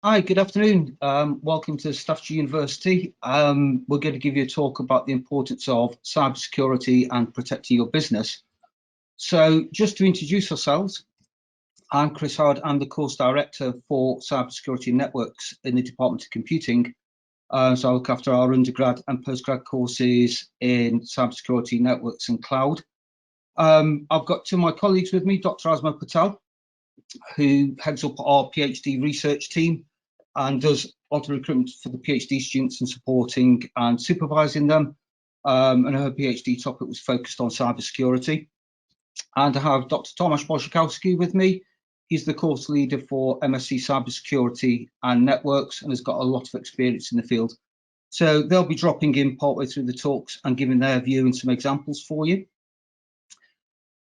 Hi, good afternoon. Welcome to Staffordshire University. We're going to give you a talk about the importance of cybersecurity and protecting your business. So just to introduce ourselves, I'm Chris Howard. I'm the course director for cybersecurity networks in the Department of Computing. So I look after our undergrad and postgrad courses in cybersecurity networks and cloud. I've got two of my colleagues with me, Dr. Asma Patel, who heads up our PhD research team and does a lot of recruitment for the PhD students and supporting and supervising them. And her PhD topic was focused on cybersecurity. And I have Dr. Tomasz Bosakowski with me. He's the course leader for MSc Cybersecurity and Networks and has got a lot of experience in the field. So they'll be dropping in partway through the talks and giving their view and some examples for you.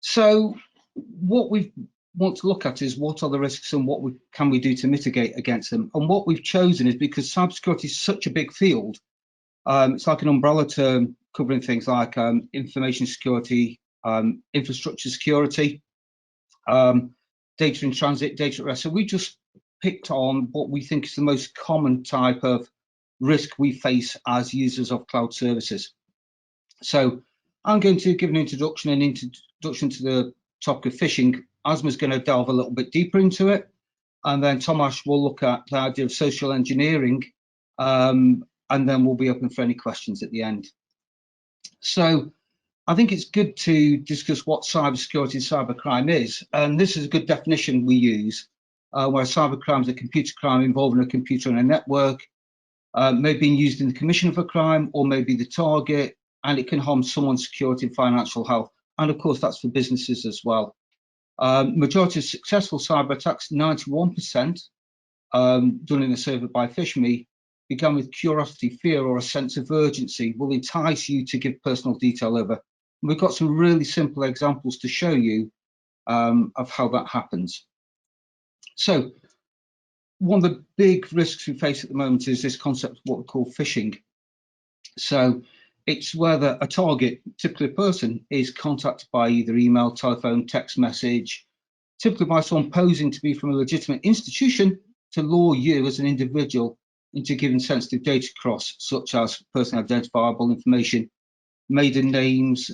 So what we want to look at is what are the risks and what can we do to mitigate against them. And what we've chosen is because cybersecurity is such a big field, it's like an umbrella term covering things like information security, infrastructure security, data in transit, data at rest. So we just picked on what we think is the most common type of risk we face as users of cloud services. So I'm going to give an introduction to the topic of phishing. Asma's going to delve a little bit deeper into it, and then Tomasz will look at the idea of social engineering, and then we'll be open for any questions at the end. So I think it's good to discuss what cybersecurity and cybercrime is, and this is a good definition we use, where cybercrime is a computer crime involving a computer and a network, may be used in the commission of a crime or may be the target, and it can harm someone's security and financial health. And of course, that's for businesses as well. Majority of successful cyber attacks, 91%, done in a survey by Phishing, began with curiosity, fear, or a sense of urgency, will entice you to give personal detail over. And we've got some really simple examples to show you of how that happens. So one of the big risks we face at the moment is this concept of what we call phishing. So it's whether a target, typically a person, is contacted by either email, telephone, text message, typically by someone posing to be from a legitimate institution to lure you as an individual into giving sensitive data across, such as personally identifiable information, maiden names,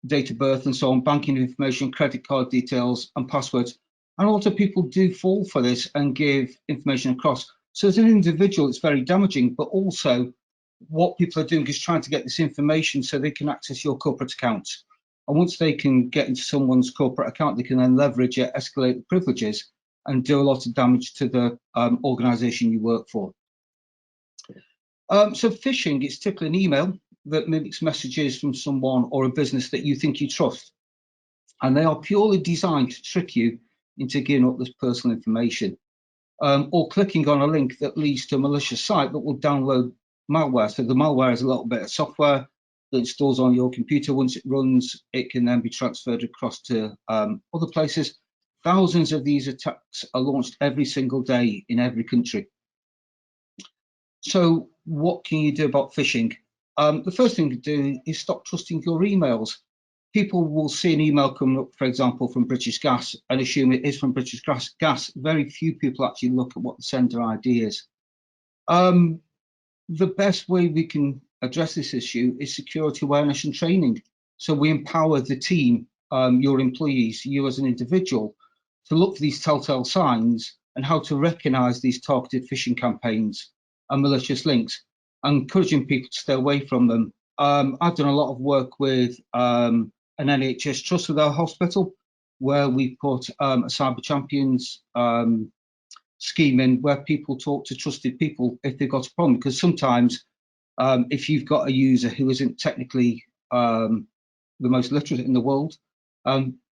date of birth and so on, banking information, credit card details and passwords. And a lot of people do fall for this and give information across. So as an individual, it's very damaging, but also what people are doing is trying to get this information so they can access your corporate accounts. And once they can get into someone's corporate account, they can then leverage it, escalate the privileges, and do a lot of damage to the organization you work for. So phishing is typically an email that mimics messages from someone or a business that you think you trust. And they are purely designed to trick you into giving up this personal information, or clicking on a link that leads to a malicious site that will download malware. So the malware is a little bit of software that installs on your computer. Once it runs, it can then be transferred across to other places. Thousands of these attacks are launched every single day in every country. So what can you do about phishing? The first thing to do is stop trusting your emails. People will see an email coming up, for example, from British Gas and assume it is from British Gas. Very few people actually look at what the sender ID is. The best way we can address this issue is security awareness and training. So we empower the team, your employees, you as an individual, to look for these telltale signs and how to recognize these targeted phishing campaigns and malicious links, encouraging people to stay away from them. I've done a lot of work with an NHS trust with our hospital, where we put a cyber champions scheme in where people talk to trusted people if they've got a problem, because sometimes if you've got a user who isn't technically the most literate in the world,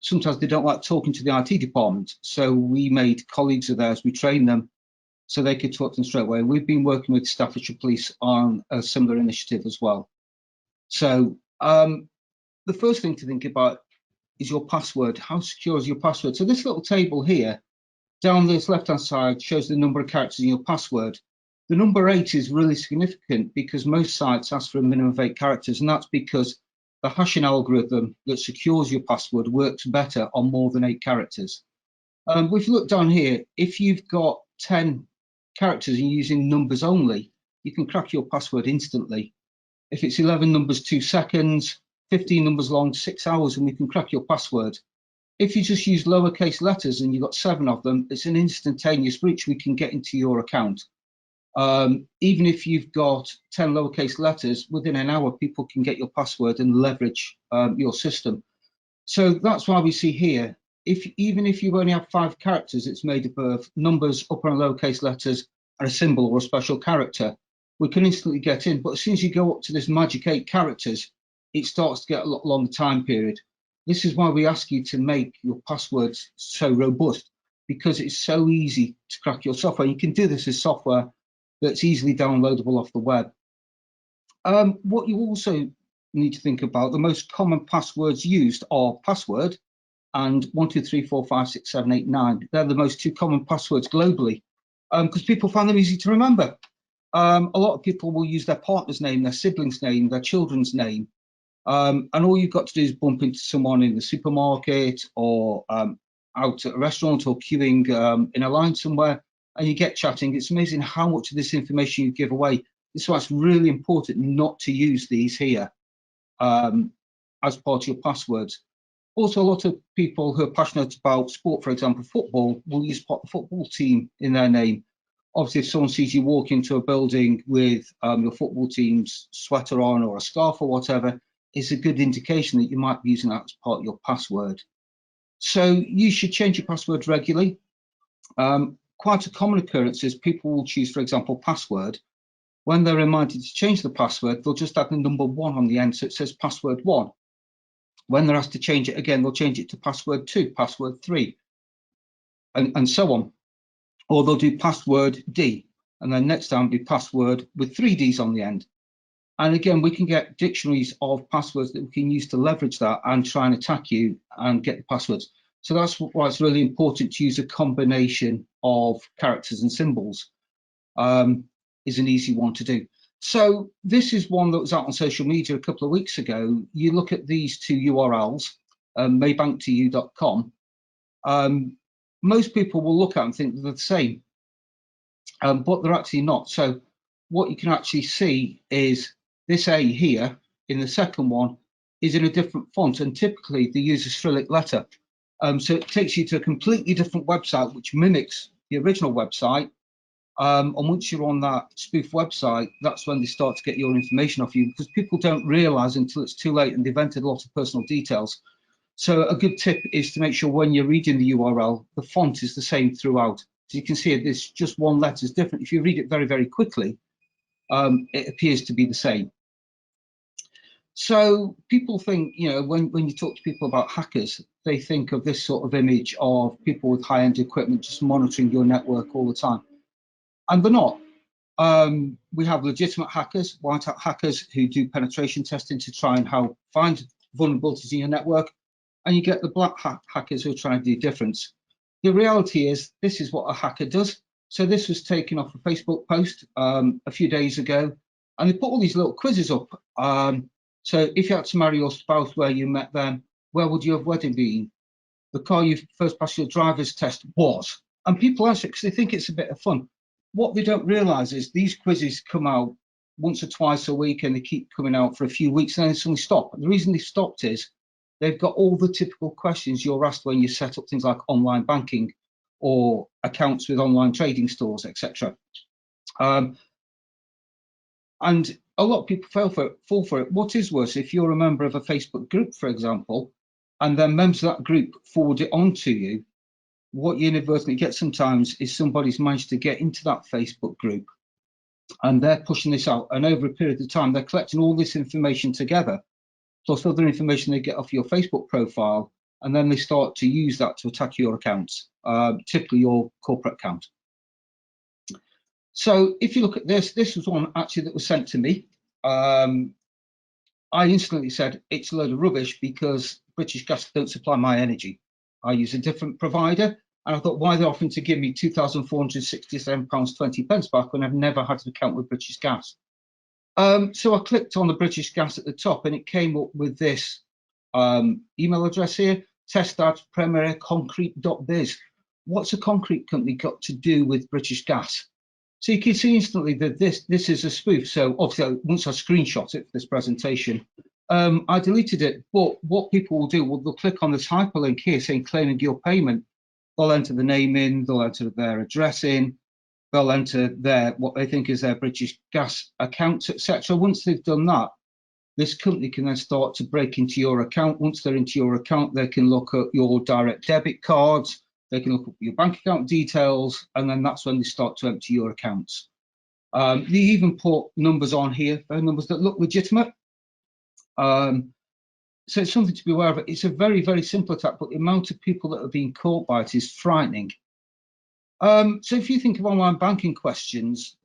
sometimes they don't like talking to the IT department. So we made colleagues of theirs, we trained them so they could talk to them straight away. We've been working with Staffordshire Police on a similar initiative as well. So the first thing to think about is your password. How secure is your password? So this little table here, down this left-hand side, shows the number of characters in your password. The number 8 is really significant because most sites ask for a minimum of 8 characters, and that's because the hashing algorithm that secures your password works better on more than 8 characters. If you look down here, if you've got 10 characters and you're using numbers only, you can crack your password instantly. If it's 11 numbers, 2 seconds, 15 numbers long, 6 hours, and we can crack your password. If you just use lowercase letters and you've got 7 of them, it's an instantaneous breach. We can get into your account. Even if you've got 10 lowercase letters, within an hour, people can get your password and leverage your system. So that's why we see here, even if you only have 5 characters, it's made up of numbers, upper and lowercase letters, and a symbol or a special character. We can instantly get in, but as soon as you go up to this magic 8 characters, it starts to get a lot longer time period. This is why we ask you to make your passwords so robust, because it's so easy to crack your software. You can do this as software that's easily downloadable off the web. What you also need to think about, the most common passwords used are password and 1, 2, 3, 4, 5, 6, 7, 8, 9. They're the most 2 common passwords globally because people find them easy to remember. A lot of people will use their partner's name, their sibling's name, their children's name. And all you've got to do is bump into someone in the supermarket or out at a restaurant or queuing in a line somewhere, and you get chatting. It's amazing how much of this information you give away. This is why it's really important not to use these here as part of your passwords. Also, a lot of people who are passionate about sport, for example, football, will use part of the football team in their name. Obviously, if someone sees you walk into a building with your football team's sweater on or a scarf or whatever, it's a good indication that you might be using that as part of your password. So you should change your password regularly. Quite a common occurrence is people will choose, for example, password. When they're reminded to change the password, they'll just add the number 1 on the end, so it says password 1. When they're asked to change it again, they'll change it to password 2, password 3, and so on. Or they'll do password D, and then next time be password with 3 Ds on the end. And again, we can get dictionaries of passwords that we can use to leverage that and try and attack you and get the passwords. So that's why it's really important to use a combination of characters and symbols. Is an easy one to do. So this is one that was out on social media a couple of weeks ago. You look at these 2 URLs, maybanktoyou.com. Most people will look at them and think they're the same, but they're actually not. So what you can actually see is this A here in the second one is in a different font, and typically they use a Cyrillic letter. So it takes you to a completely different website, which mimics the original website. And once you're on that spoof website, that's when they start to get your information off you, because people don't realize until it's too late and they've entered a lot of personal details. So a good tip is to make sure when you're reading the URL, the font is the same throughout. So you can see there's just one letter is different. If you read it very, very quickly, it appears to be the same. So people think, you know, when you talk to people about hackers, they think of this sort of image of people with high-end equipment just monitoring your network all the time. And they're not. We have legitimate hackers, white hat hackers who do penetration testing to try and help find vulnerabilities in your network. And you get the black hat hackers who are trying to do difference. The reality is this is what a hacker does. So this was taken off a Facebook post a few days ago, and they put all these little quizzes up. So if you had to marry your spouse where you met them, where would your wedding be? The car you first passed your driver's test was. And people answer it because they think it's a bit of fun. What they don't realize is these quizzes come out once or twice a week, and they keep coming out for a few weeks and then suddenly stop. And the reason they stopped is they've got all the typical questions you're asked when you set up things like online banking or accounts with online trading stores, etc. And a lot of people fall for it. What is worse, if you're a member of a Facebook group, for example, and then members of that group forward it on to you, what you inadvertently get sometimes is somebody's managed to get into that Facebook group and they're pushing this out. And over a period of time, they're collecting all this information together, plus other information they get off your Facebook profile, and then they start to use that to attack your accounts, typically your corporate account. So if you look at this was one actually that was sent to me. I instantly said it's a load of rubbish because British Gas don't supply my energy. I use a different provider, and I thought, why are they offering to give me £2,467.20 back when I've never had an account with British Gas? So I clicked on the British Gas at the top, and it came up with this email address here, test@premierconcrete.biz. what's a concrete company got to do with British Gas? So you can see instantly that this is a spoof. So obviously, once I screenshot it for this presentation, I deleted it. But what people will do, well, they'll click on this hyperlink here saying claiming your payment. They'll enter the name in, they'll enter their address in, they'll enter their what they think is their British Gas account, etc. Once they've done that, this company can then start to break into your account. Once they're into your account, they can look at your direct debit cards, they can look at your bank account details, and then that's when they start to empty your accounts. They even put numbers on here, phone numbers that look legitimate. So it's something to be aware of. It's a very, very simple attack, but the amount of people that are being caught by it is frightening. So if you think of online banking questions,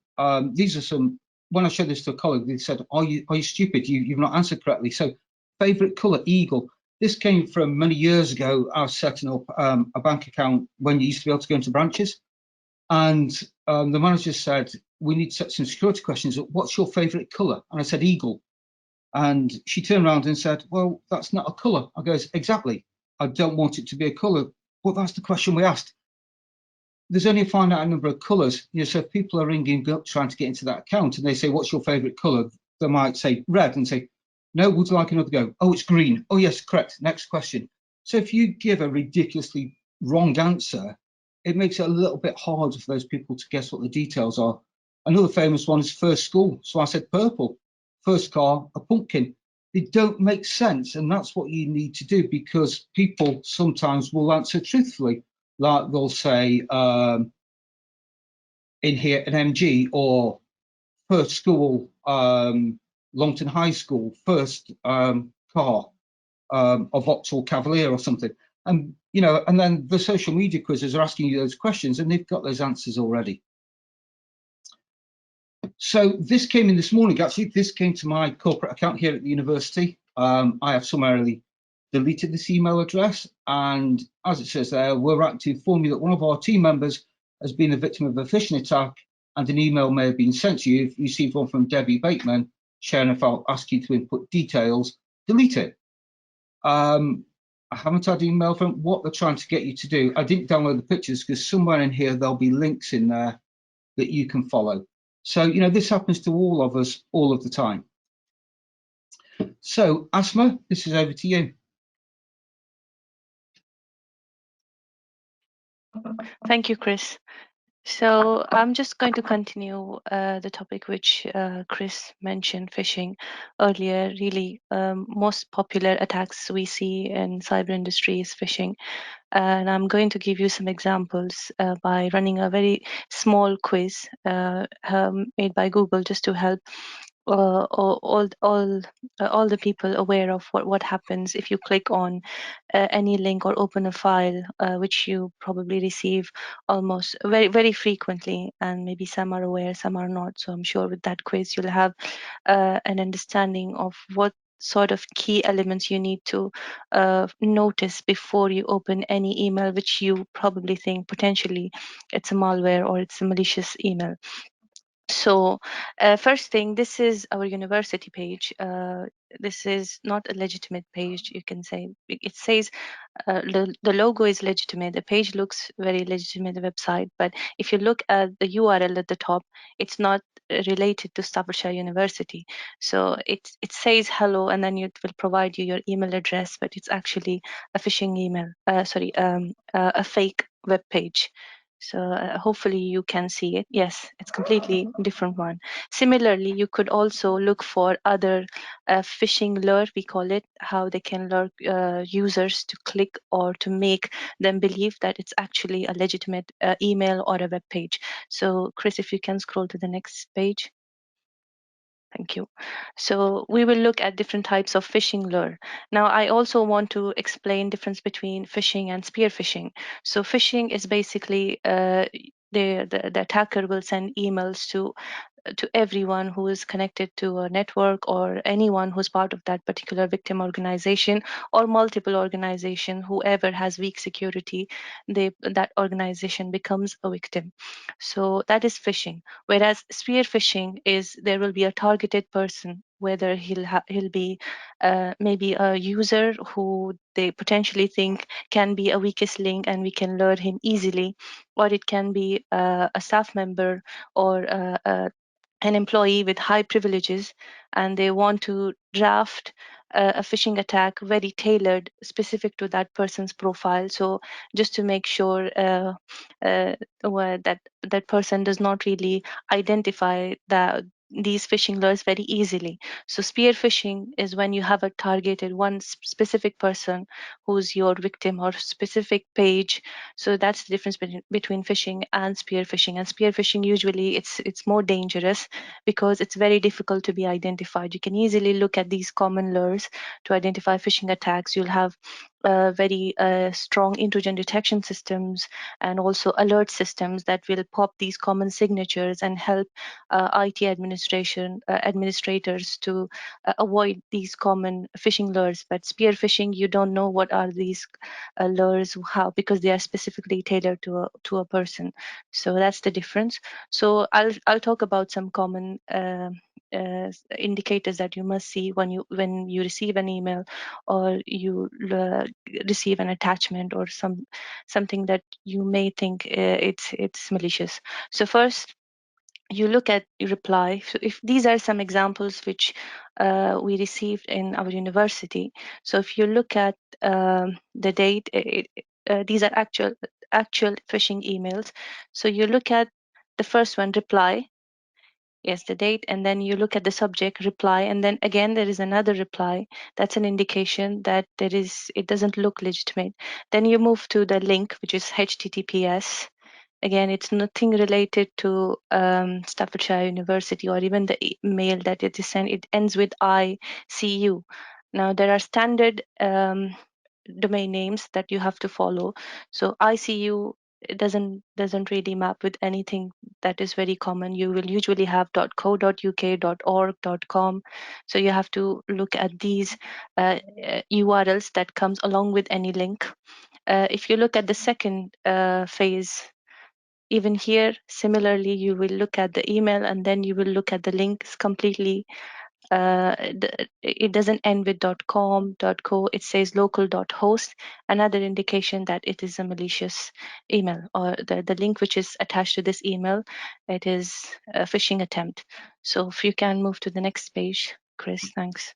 these are some. When I showed this to a colleague, they said, "Are you stupid? You've not answered correctly." So, favourite colour, eagle. This came from many years ago. I was setting up a bank account when you used to be able to go into branches, and the manager said, "We need to set some security questions. What's your favourite colour?" And I said, "Eagle." And she turned around and said, "Well, that's not a colour." I goes, "Exactly. I don't want it to be a colour, but that's the question we asked." There's only a finite number of colours. So if people are ringing up trying to get into that account and they say, "What's your favourite colour?" They might say red and say, "No, would you like another go?" "Oh, it's green." "Oh, yes, correct. Next question." So if you give a ridiculously wrong answer, it makes it a little bit harder for those people to guess what the details are. Another famous one is first school. So I said purple, first car, a pumpkin. They don't make sense. And that's what you need to do, because people sometimes will answer truthfully. Like they'll say in here an MG, or first school, Longton High School, first car, a Vauxhall Cavalier or something. And and then the social media quizzes are asking you those questions, and they've got those answers already. So this came in this morning. Actually, this came to my corporate account here at the university. I have summarily deleted this email address, and as it says there, we're writing to inform you that one of our team members has been a victim of a phishing attack, and an email may have been sent to you. If you received one from Debbie Bateman, sharing a file, ask you to input details, delete it. I haven't had an email from what they're trying to get you to do. I didn't download the pictures because somewhere in here there'll be links in there that you can follow. So this happens to all of us all of the time. So Asma, this is over to you. Thank you, Chris. So I'm just going to continue the topic which Chris mentioned, phishing earlier. Really, most popular attacks we see in cyber industry is phishing. And I'm going to give you some examples by running a very small quiz made by Google, just to help all the people aware of what happens if you click on any link or open a file, which you probably receive almost very frequently, and maybe some are aware, some are not. So I'm sure with that quiz you'll have an understanding of what sort of key elements you need to notice before you open any email which you probably think potentially it's a malware or it's a malicious email. So first thing, this is our university page. This is not a legitimate page, you can say. It says the logo is legitimate. The page looks very legitimate, the website. But if you look at the URL at the top, it's not related to Staffordshire University. So it says hello, and then it will provide you your email address, but it's actually a phishing email. A fake web page. So hopefully you can see it. Yes, it's completely different one. Similarly, you could also look for other phishing lure, we call it, how they can lure users to click or to make them believe that it's actually a legitimate email or a web page. So Chris, if you can scroll to the next page. Thank you. So we will look at different types of phishing lure. Now, I also want to explain difference between phishing and spear phishing. So phishing is basically the attacker will send emails to everyone who is connected to a network, or anyone who's part of that particular victim organization or multiple organization. Whoever has weak security, that organization becomes a victim. So that is phishing. Whereas spear phishing is there will be a targeted person whether he'll be maybe a user who they potentially think can be a weakest link and we can lure him easily, or it can be a staff member or an employee with high privileges, and they want to draft a phishing attack very tailored, specific to that person's profile. So just to make sure that that person does not really identify these phishing lures very easily. So spear phishing is when you have a targeted one specific person who's your victim or specific page. So that's the difference between phishing and spear phishing. And spear phishing usually it's more dangerous because it's very difficult to be identified. You can easily look at these common lures to identify phishing attacks. You'll have very strong intrusion detection systems and also alert systems that will pop these common signatures and help IT administrators to avoid these common phishing lures. But spear phishing, you don't know what are these lures, how, because they are specifically tailored to a person. So that's the difference. So I'll talk about some common indicators that you must see when you receive an email or you receive an attachment or something that you may think it's malicious. So first, you look at your reply. So if these are some examples which we received in our university. So if you look at the date, these are actual phishing emails. So you look at the first one, reply. Yes, the date, and then you look at the subject, reply, and then again there is another reply. That's an indication that it doesn't look legitimate. Then you move to the link, which is HTTPS. Again, it's nothing related to Staffordshire University or even the mail that it is sent. It ends with ICU. Now there are standard domain names that you have to follow. So ICU, it doesn't really map with anything that is very common. You will usually have .co.uk, .org, .com. So you have to look at these URLs that comes along with any link. If you look at the second phase, even here, similarly, you will look at the email and then you will look at the links completely. It doesn't end with .com, .co, it says local.host, another indication that it is a malicious email, or the link which is attached to this email, it is a phishing attempt. So if you can move to the next page, Chris, thanks.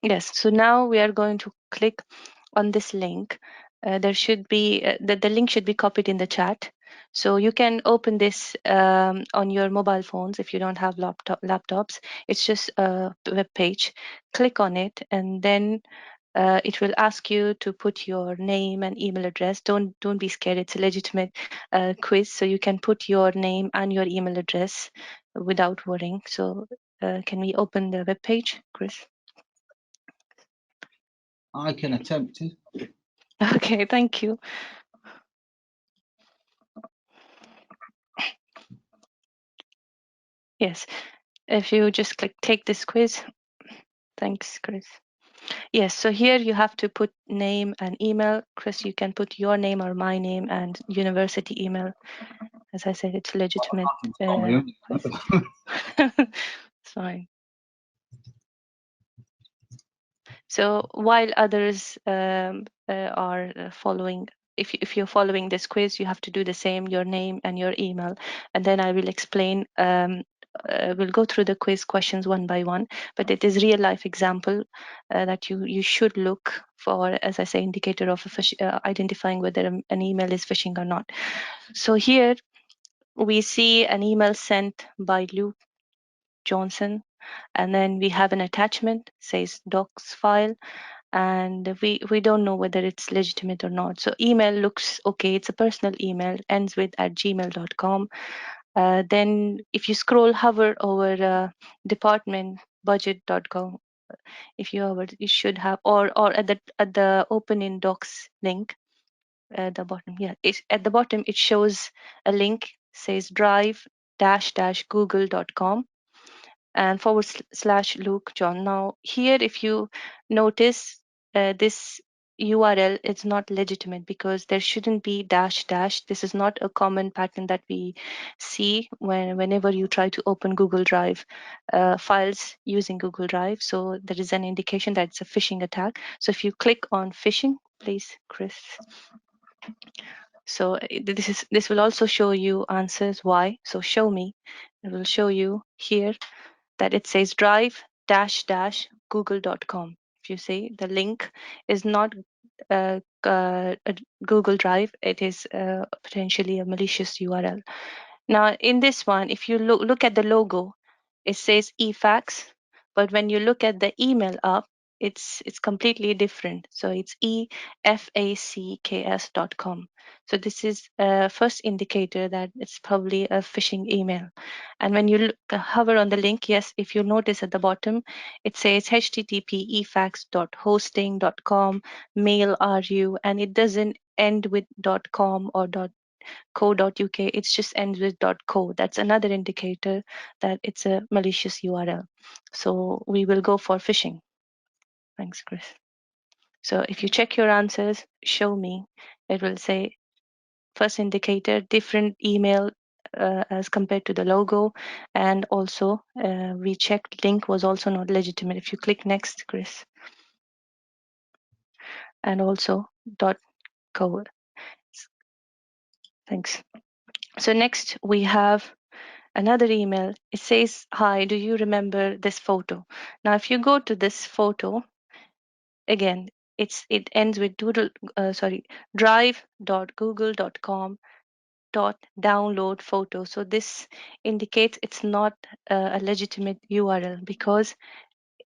Yes, so now we are going to click on this link. There should be, the link should be copied in the chat. So you can open this on your mobile phones if you don't have laptops. It's just a web page. Click on it, and then it will ask you to put your name and email address. Don't be scared. It's a legitimate quiz, so you can put your name and your email address without worrying. So can we open the web page, Chris? I can attempt to. Okay, thank you. Yes, if you just click take this quiz. Thanks, Chris. Yes, so here you have to put name and email. Chris, you can put your name or my name and university email. As I said, it's legitimate. It's fine. So while others are following, if you're following this quiz, you have to do the same, your name and your email, and then I will explain. We'll go through the quiz questions one by one, but it is real life example that you should look for, as I say, indicator of identifying whether an email is phishing or not. So here we see an email sent by Luke Johnson, and then we have an attachment, says docs file, and we don't know whether it's legitimate or not. So email looks okay, it's a personal email, ends with @gmail.com. Then if you hover over department budget.com, if you hover, you should have, or at the open in docs link at the bottom. Yeah, at the bottom it shows a link, says drive google.com and /Luke John. Now here, if you notice, this URL is not legitimate because there shouldn't be dash dash. This is not a common pattern that we see whenever you try to open Google Drive files using Google Drive. So there is an indication that it's a phishing attack. So if you click on phishing, please, Chris. So this will also show you answers why. So show me. It will show you here that it says drive dash dash google.com. If you see, the link is not a Google Drive, it is potentially a malicious URL. Now in this one, if you look at the logo, it says eFax, but when you look at the email up, it's completely different. So it's efacks.com. So this is a first indicator that it's probably a phishing email. And when you hover on the link, yes, if you notice at the bottom, it says http efax.hosting.com mail ru, and it doesn't end with .com or .co.uk, it just ends with .co. That's another indicator that it's a malicious URL. So we will go for phishing. Thanks, Chris. So if you check your answers, show me, it will say first indicator, different email as compared to the logo. And also we checked link was also not legitimate. If you click next, Chris. And also .co. Thanks. So next we have another email. It says, hi, do you remember this photo? Now, if you go to this photo, again, it ends with drive.google.com .download photo. So this indicates it's not a legitimate URL because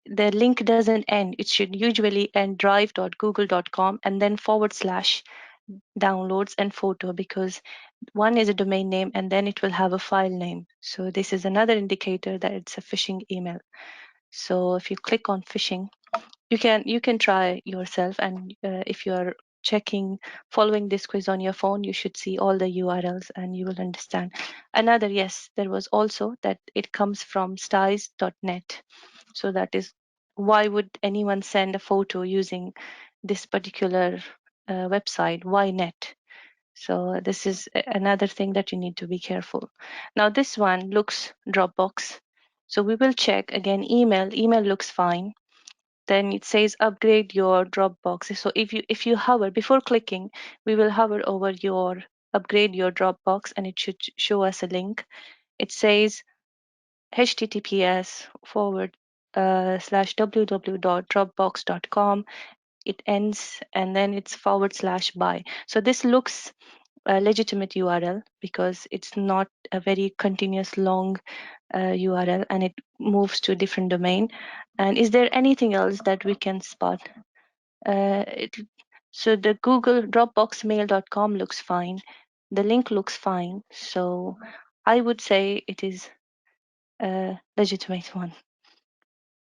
the link doesn't end. It should usually end drive.google.com and then / downloads and photo, because one is a domain name and then it will have a file name. So this is another indicator that it's a phishing email. So if you click on phishing, you can try yourself, and if you are following this quiz on your phone, you should see all the URLs and you will understand. Another, yes, there was also that it comes from styes.net. So that is, why would anyone send a photo using this particular website? Why net? So this is another thing that you need to be careful. Now this one looks Dropbox. So we will check again email. Email looks fine. Then it says upgrade your Dropbox. So if you hover before clicking, we will hover over your upgrade your Dropbox and it should show us a link. It says https / www.dropbox.com. It ends and then it's / buy. So this looks a legitimate URL because it's not a very continuous long URL and it moves to a different domain. And is there anything else that we can spot? So the Google Dropboxmail.com looks fine. The link looks fine. So I would say it is a legitimate one.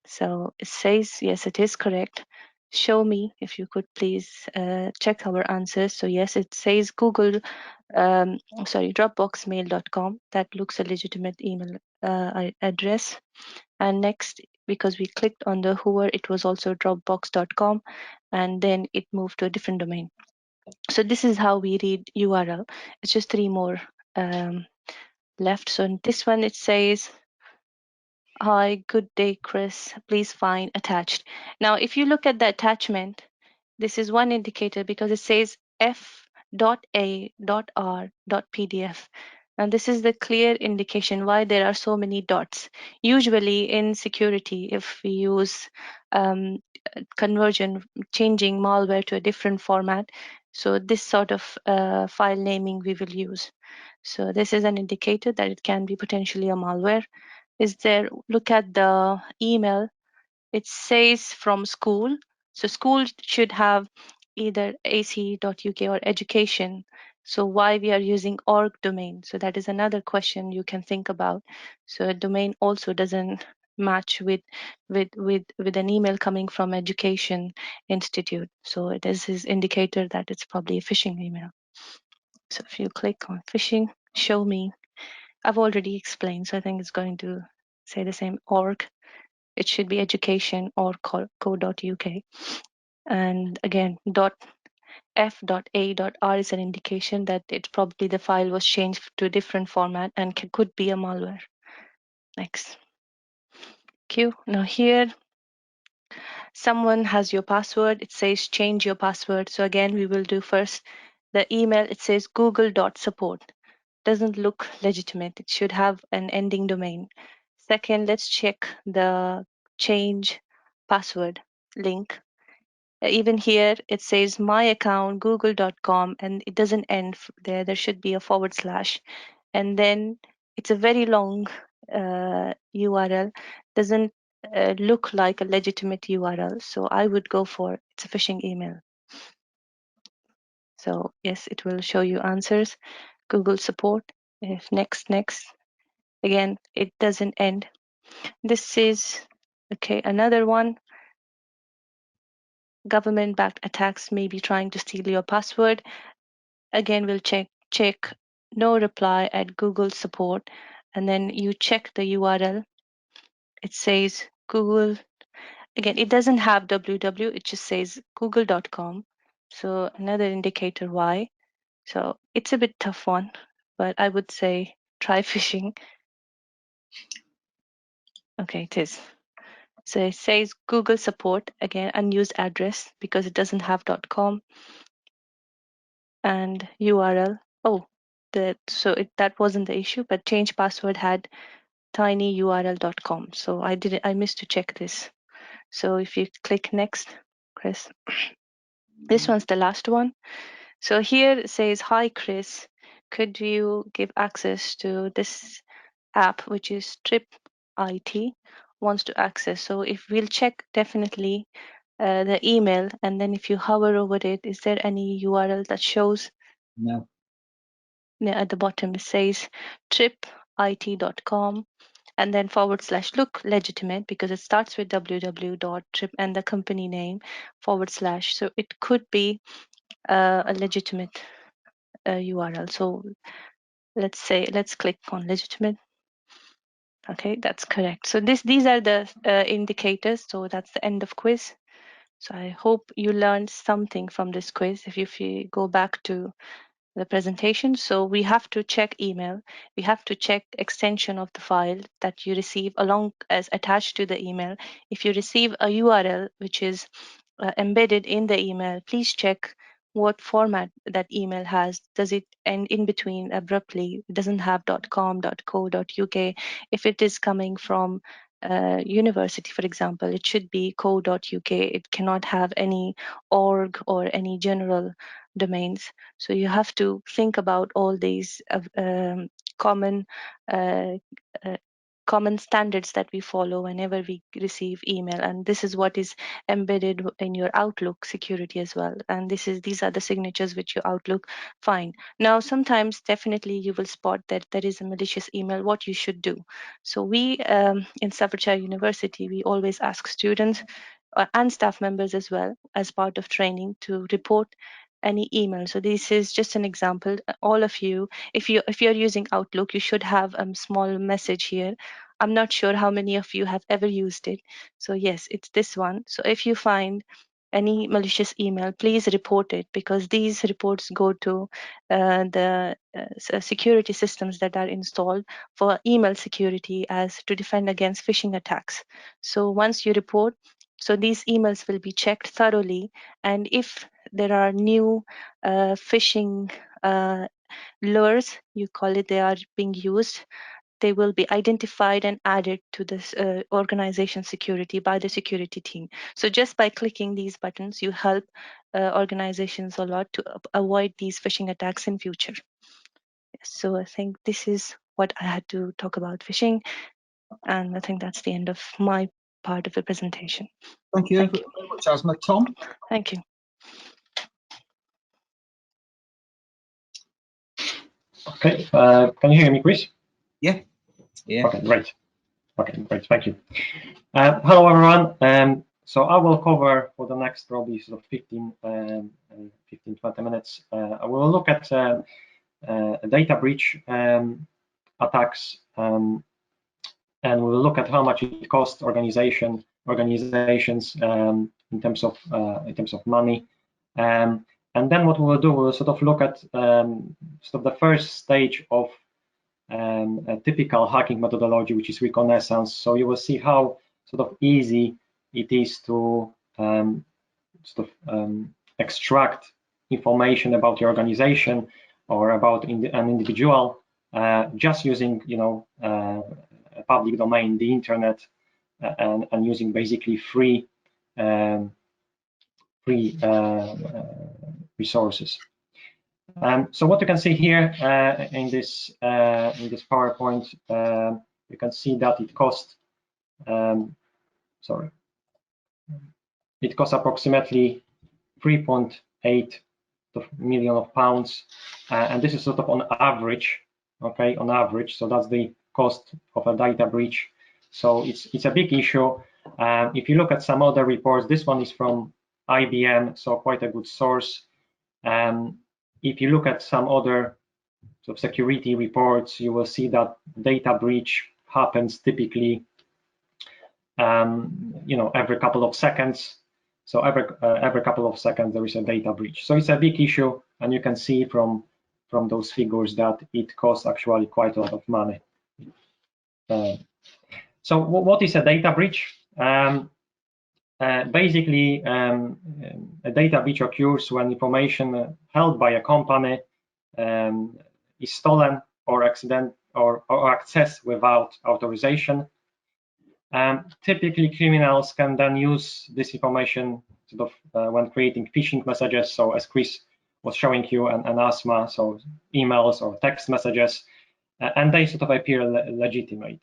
So it says, yes, it is correct. Show me, if you could please check our answers. So yes, it says Dropboxmail.com. That looks a legitimate email address. And next, because we clicked on the hover, it was also dropbox.com, and then it moved to a different domain. So this is how we read URL. It's just 3 more left. So in this one, it says, hi, good day, Chris. Please find attached. Now, if you look at the attachment, this is one indicator because it says f.a.r.pdf. And this is the clear indication why there are so many dots. Usually in security, if we use conversion, changing malware to a different format, so this sort of file naming we will use. So this is an indicator that it can be potentially a malware. Look at the email, it says from school. So school should have either ac.uk or education. So why we are using org domain? So that is another question you can think about. So a domain also doesn't match with an email coming from education institute. So this is indicator that it's probably a phishing email. So if you click on phishing, show me. I've already explained, so I think it's going to say the same org. It should be education or co.uk. And again, f.a.r is an indication that probably the file was changed to a different format and could be a malware. Next. Q. Now here, someone has your password. It says change your password. So again, we will do first the email. It says google.support. Doesn't look legitimate. It should have an ending domain. Second, let's check the change password link. Even here, it says my account, google.com, and it doesn't end there. There should be a /. And then it's a very long URL. Doesn't look like a legitimate URL. So I would go for it's a phishing email. So yes, it will show you answers. Google support. If next. Again, it doesn't end. This is okay. Another one. Government-backed attacks may be trying to steal your password. Again, we'll check no reply at Google support, and then you check the URL. It says Google. Again, it doesn't have www. It just says google.com. So another indicator why. So it's a bit tough one, but I would say try phishing. Okay, it is. So it says Google support, again, unused address because it doesn't have .com and URL. Oh, that wasn't the issue, but change password had tinyurl.com. So I missed to check this. So if you click next, Chris, this one's the last one. So here it says, hi, Chris, could you give access to this app, which is Trip IT wants to access. So if we'll check definitely the email, and then if you hover over it, is there any URL that shows? No. At the bottom it says tripit.com and then / look legitimate because it starts with www.trip and the company name / so it could be a legitimate URL. So let's click on legitimate. Okay, that's correct. So these are the indicators. So that's the end of quiz. So I hope you learned something from this quiz. If you go back to the presentation. So we have to check email. We have to check extension of the file that you receive along as attached to the email. If you receive a URL which is embedded in the email, please check what format that email has. Does it end in between abruptly? It doesn't have .com, .co, .uk. If it is coming from university, for example, it should be co.uk. It cannot have any org or any general domains. So you have to think about all these common uh, uh, common standards that we follow whenever we receive email, and this is what is embedded in your Outlook security as well. And these are the signatures which your Outlook find. Now, sometimes definitely you will spot that there is a malicious email. What you should do? So we in Staffordshire University, we always ask students and staff members as well as part of training to report any email. So this is just an example. All of you, if you're using Outlook, you should have a small message here. I'm not sure how many of you have ever used it. So yes, it's this one. So if you find any malicious email, please report it, because these reports go to the security systems that are installed for email security as to defend against phishing attacks. So once you report, so these emails will be checked thoroughly, and if there are new phishing lures, you call it, they are being used, they will be identified and added to this organization security by the security team. So just by clicking these buttons, you help organizations a lot to avoid these phishing attacks in future. So I think this is what I had to talk about phishing, and I think that's the end of my part of the presentation. Thank you very much, Asma. Tom? Thank you. Okay, can you hear me, Chris? Yeah. Okay, great. Okay, great, thank you. Hello, everyone. So I will cover for the next probably sort of 15-20 minutes. I will look at data breach attacks, and we'll look at how much it costs organizations in terms of money. And then what we will do, we'll sort of look at sort of the first stage of a typical hacking methodology, which is reconnaissance. So you will see how sort of easy it is to extract information about your organization or about an individual, just using, you know, a public domain, the internet, and using basically free resources. So what you can see here in this PowerPoint, you can see that it cost it costs approximately 3.8 million pounds, and this is sort of on average, okay, on average. So that's the cost of a data breach. So it's a big issue. If you look at some other reports, this one is from IBM, so quite a good source. If you look at some other sort of security reports, you will see that data breach happens typically, you know, every couple of seconds. So every couple of seconds there is a data breach. So it's a big issue, and you can see from those figures that it costs actually quite a lot of money. So what is a data breach? Basically, a data breach occurs when information held by a company is stolen or accessed without authorization. Typically, criminals can then use this information sort of when creating phishing messages. So as Chris was showing you, and Asma, so emails or text messages, and they sort of appear legitimate.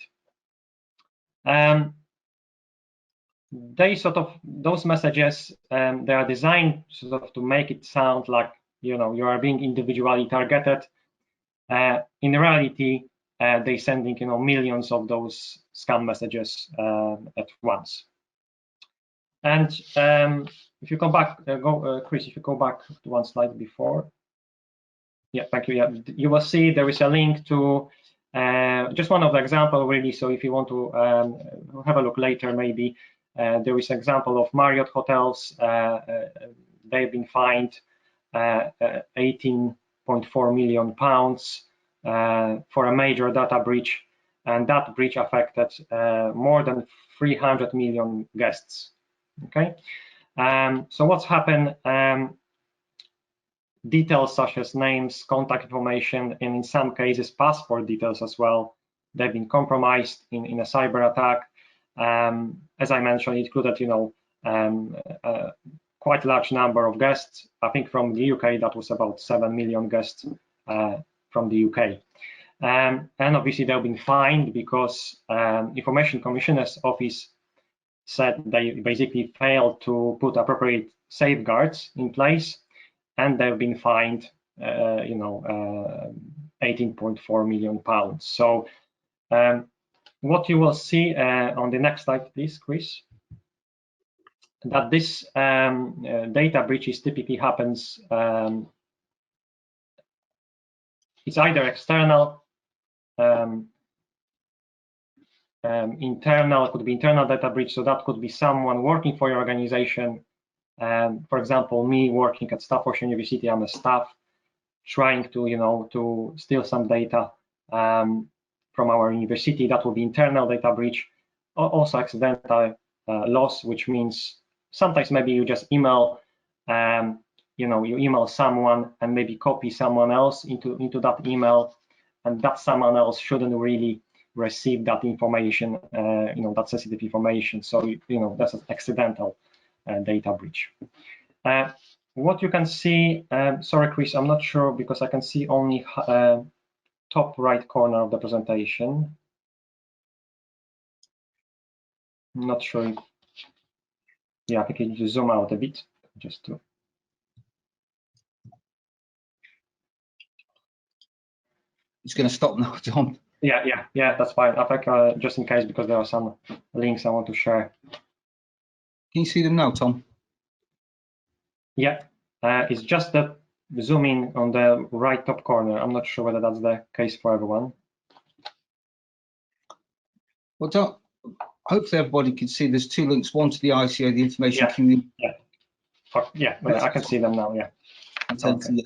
Those messages, they are designed sort of to make it sound like, you know, you are being individually targeted. In reality, they sending, you know, millions of those scam messages at once. And if you come back, Chris, if you go back to one slide before. Yeah, thank you. Yeah, you will see there is a link to just one of the example really. So if you want to have a look later, maybe there is an example of Marriott hotels. They've been fined 18.4 million pounds for a major data breach, and that breach affected more than 300 million guests. Okay, so what's happened? Details such as names, contact information, and in some cases passport details as well, they've been compromised in a cyber attack. As I mentioned, it included, you know, quite a large number of guests. I think from the UK that was about 7 million guests from the UK. And obviously they've been fined because Information Commissioner's Office said they basically failed to put appropriate safeguards in place, and they've been fined, you know, 18.4 million pounds. So what you will see on the next slide, please, Chris, that this data breaches typically happens. It's either external, internal, could be internal data breach. So that could be someone working for your organization. For example, me working at Staffordshire University, I'm a staff trying to, you know, to steal some data from our university. That will be internal data breach. Also accidental loss, which means sometimes maybe you just email, you know, you email someone and maybe copy someone else into that email, and that someone else shouldn't really receive that information, you know, that sensitive information. So, you know, that's an accidental data breach. What you can see, sorry, Chris, I'm not sure because I can see only top right corner of the presentation. I'm not sure. Yeah, I think you need to zoom out a bit just to. It's going to stop now, Tom. Yeah, that's fine. I think just in case, because there are some links I want to share. Can you see them now, Tom? Yeah, it's just the zoom in on the right top corner. I'm not sure whether that's the case for everyone. Well, hopefully everybody can see there's two links, one to the ICO, the information Yeah. community. Yeah, I can see them now. Yeah. Okay.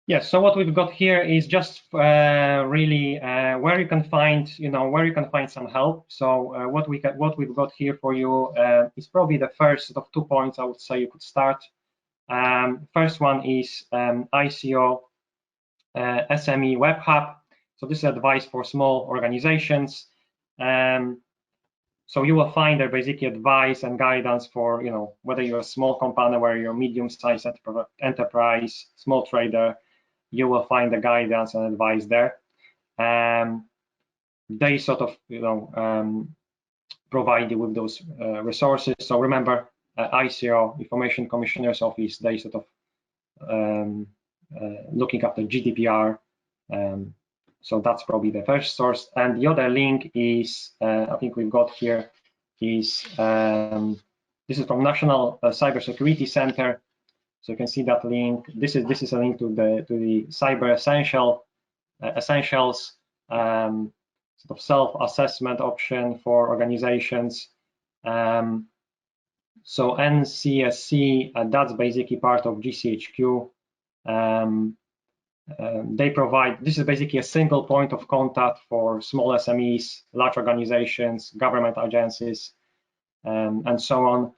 Yeah, so what we've got here is just really where you can find, some help. So what we've got here for you is probably the first sort of 2 points I would say you could start. First one is ICO SME Web Hub. So this is advice for small organizations. So you will find there basically advice and guidance for, whether you're a small company, whether you're a medium-sized enterprise, small trader, you will find the guidance and advice there. They sort of, provide you with those resources. So remember, ICO, Information Commissioner's Office, they sort of looking after GDPR. So that's probably the first source. And the other link is, I think we've got here, is this is from National Cybersecurity Center. So you can see that link. This is a link to the Cyber Essentials sort of self-assessment option for organizations. So NCSC, that's basically part of GCHQ. They provide, this is basically a single point of contact for small SMEs, large organizations, government agencies, and so on.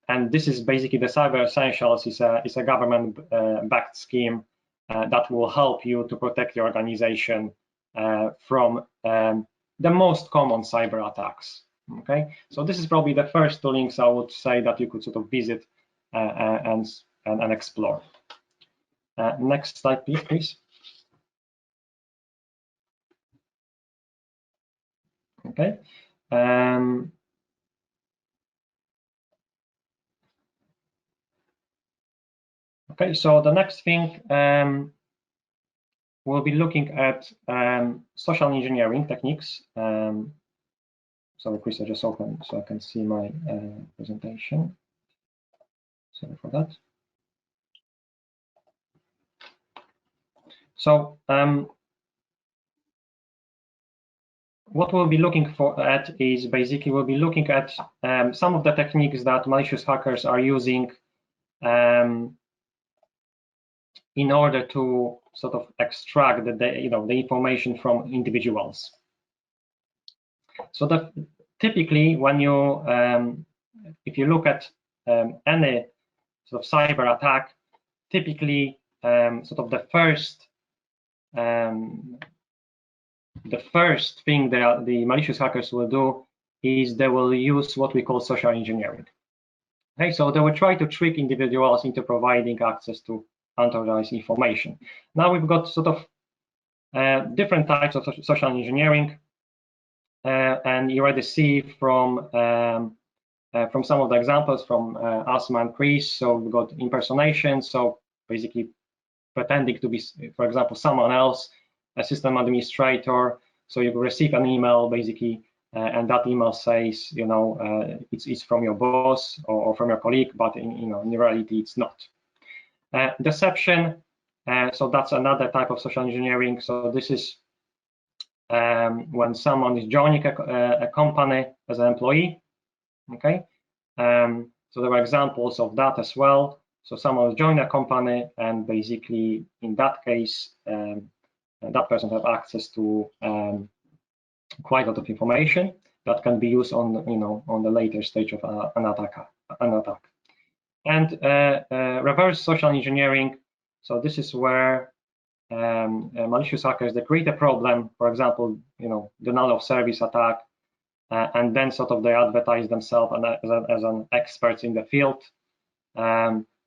And this is basically the Cyber Essentials is a government-backed scheme that will help you to protect your organization from the most common cyber attacks. Okay, so this is probably the first two links I would say that you could sort of visit and explore. Next slide, please. Okay. Okay, so the next thing we'll be looking at social engineering techniques. Sorry, Chris, I just opened so I can see my presentation. Sorry for that. So what we'll be looking at is basically we'll be looking at some of the techniques that malicious hackers are using in order to sort of extract the information from individuals. So that typically when you if you look at any sort of cyber attack, typically sort of the first thing that the malicious hackers will do is they will use what we call social engineering. Okay, so they will try to trick individuals into providing access to unauthorized information. Now we've got sort of different types of social engineering, and you already see from some of the examples from Asma and Chris. So we've got impersonation, so basically pretending to be, for example, someone else, a system administrator. So you receive an email basically, and that email says, it's from your boss or from your colleague, but in reality it's not. Deception. So that's another type of social engineering. So this is when someone is joining a company as an employee. Okay. So there are examples of that as well. So someone will join a company, and basically, in that case, that person has access to quite a lot of information that can be used on the later stage of an attack. And reverse social engineering. So this is where malicious hackers, they create a problem, for example, denial of service attack, and then sort of they advertise themselves as an expert in the field.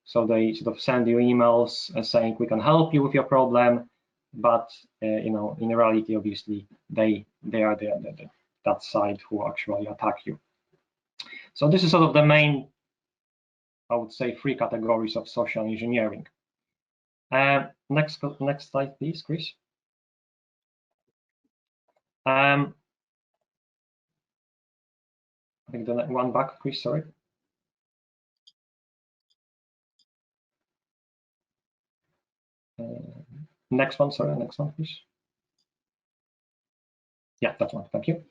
So they sort of send you emails saying we can help you with your problem, but in reality, obviously, they are that side who actually attack you. So this is sort of the main, I would say, 3 categories of social engineering. Next slide, please, Chris. I think the one back, Chris, sorry. Next one, sorry, next one, please. Yeah, that one, thank you.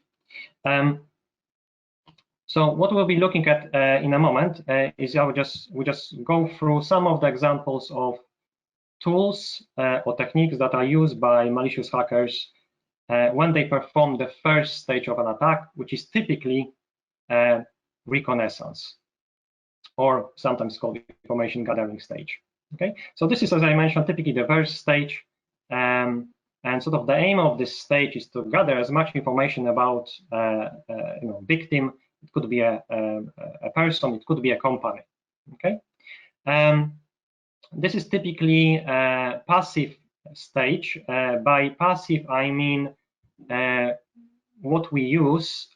So what we'll be looking at in a moment is we just go through some of the examples of tools or techniques that are used by malicious hackers when they perform the first stage of an attack, which is typically reconnaissance, or sometimes called information gathering stage. Okay, so this is, as I mentioned, typically the first stage, and sort of the aim of this stage is to gather as much information about victim. It could be a person, it could be a company. Okay, this is typically a passive stage. By passive, I mean what we use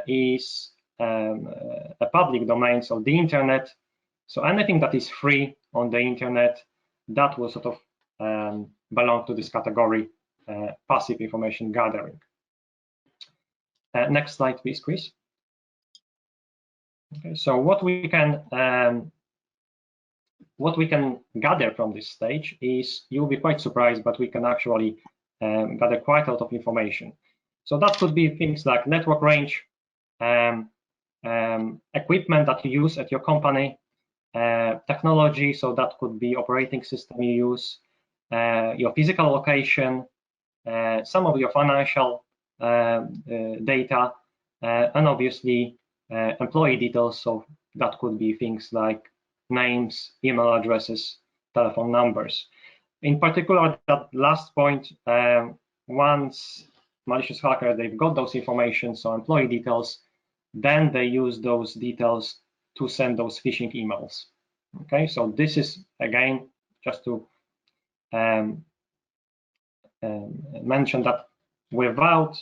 is a public domain, so the internet. So anything that is free on the internet, that will sort of belong to this category, passive information gathering. Next slide, please, Chris. Okay, so what we can gather from this stage is, you'll be quite surprised, but we can actually gather quite a lot of information. So that could be things like network range, equipment that you use at your company, technology, so that could be operating system you use, your physical location, some of your financial data, and obviously employee details, so that could be things like names, email addresses, telephone numbers. In particular, that last point, once malicious hacker, they've got those information, so employee details, then they use those details to send those phishing emails. Okay, so this is, again, just to mention that without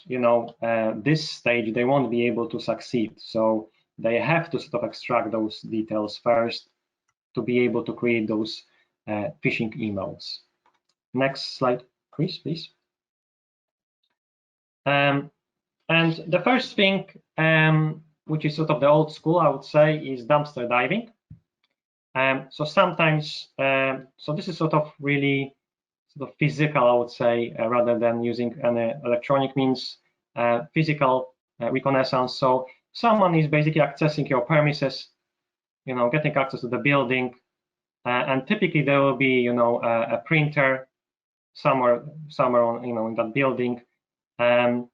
this stage, they won't be able to succeed. So they have to sort of extract those details first to be able to create those phishing emails. Next slide, Chris, please. And the first thing, which is sort of the old school, I would say, is dumpster diving. So sometimes, so this is sort of really sort of physical, I would say, rather than using an electronic means, physical reconnaissance. So someone is basically accessing your premises, getting access to the building, and typically there will be, a printer somewhere on, in that building, and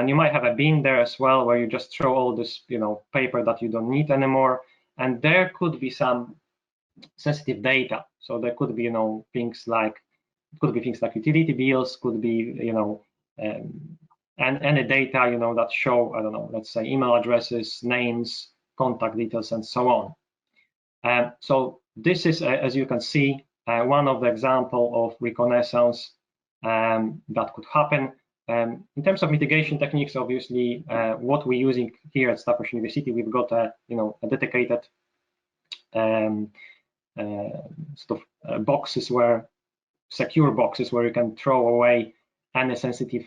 you might have a bin there as well, where you just throw all this, paper that you don't need anymore, and there could be some sensitive data. So there could be, things like utility bills, could be, and any data, that show, I don't know, let's say email addresses, names, contact details, and so on. So this is, as you can see, one of the example of reconnaissance that could happen. In terms of mitigation techniques, obviously, what we're using here at Staffordshire University, we've got a dedicated sort of boxes, where secure boxes where you can throw away any sensitive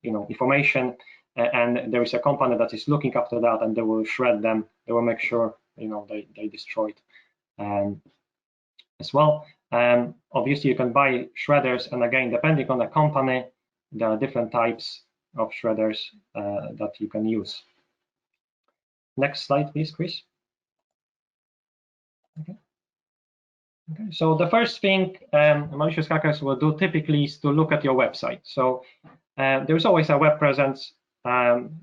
information, and there is a company that is looking after that, and they will shred them. They will make sure they destroyed as well. Obviously, you can buy shredders, and again, depending on the company, there are different types of shredders that you can use. Next slide, please, Chris. Okay. So the first thing malicious hackers will do typically is to look at your website. So there's always a web presence.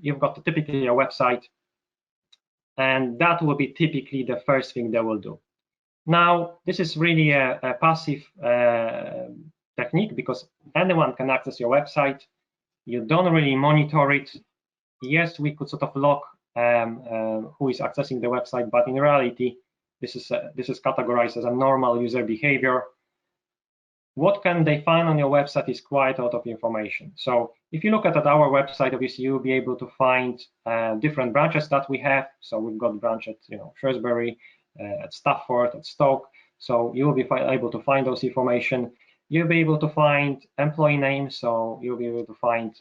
You've got typically a website, and that will be typically the first thing they will do. Now, this is really a passive technique, because anyone can access your website. You don't really monitor it. Yes, we could sort of log who is accessing the website, but in reality, this is categorized as a normal user behavior. What can they find on your website is quite a lot of information. So if you look at our website, obviously you'll be able to find different branches that we have. So we've got branch at Shrewsbury, at Stafford, at Stoke. So you will be able to find those information. You'll be able to find employee names. So you'll be able to find